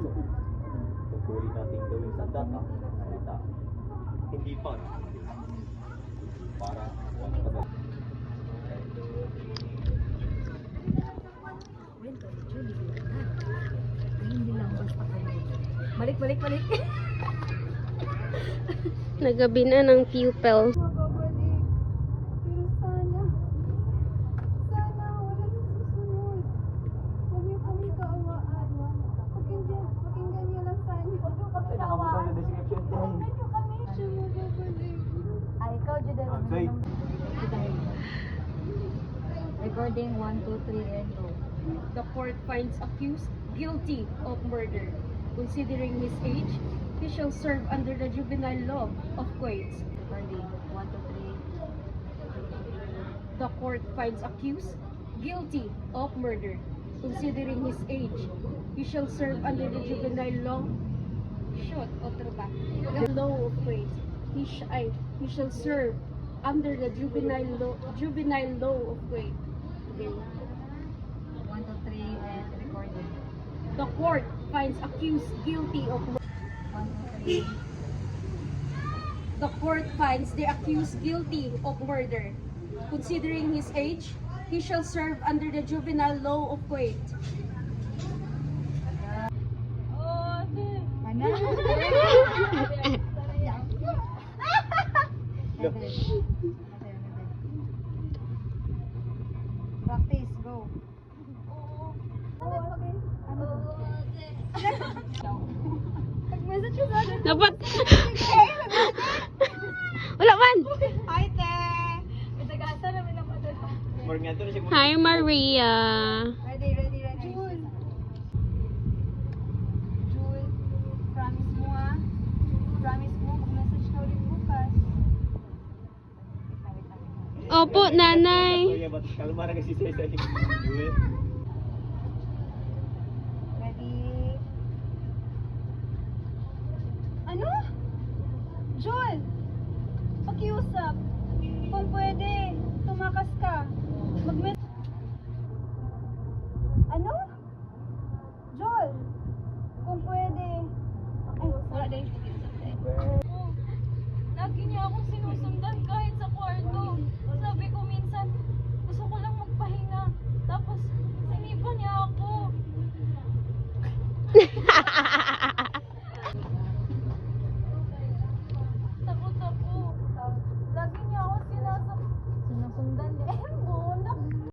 Pupuli natin gawin sa data, salita. Hindi pa. Para magpapagay. Hindi lang basta kami. Balik, balik, balik. Nagabi na ng pupil. Mababalik. Pero sana wala nang susunod. Huwag niyo kami kaawaan. Pakinggan niyo lang sana. Huwag niyo kami kaawaan. Huwag niyo kami. Siya mababalik. Ay, ikaw, Juday. Say. Recording 1, 2, 3, and go. The court finds accused guilty of murder. Considering his age, he shall serve under the juvenile law of Kuwait. Recording 1, 2, 3. The court finds accused guilty of murder. Considering his age, he shall serve under the juvenile law. Shot, otro ba? The law of Kuwait. He shall serve under the juvenile law of Kuwait. Okay. 1, 2, 3, and recording. The court finds accused guilty of murder. 1, 2, 3. The court finds the accused guilty of murder. Considering his age, he shall serve under the juvenile law of Kuwait. Mana? Practice, go. Nag-message ko sa akin. Dapat. Wala man. Hi, te! Itagasa namin ang padala. More nga to na siya. Hi, Maria. Ready. Jul, promise mo ah. Promise mo, mag-message ka ulit bukas. Opo, nanay. Kaya ba't kalma na kasi sa isa. Ready? Ano? Jul! Pakiusap. Kung pwede, tumakas ka. Ano? Jul! Kung pwede. Ay, wala din. Lagi niya akong sinusundan kahit sa kwarto. Sabi ko minsan, gusto ko lang magpahinga. Tapos, sinipa niya ako.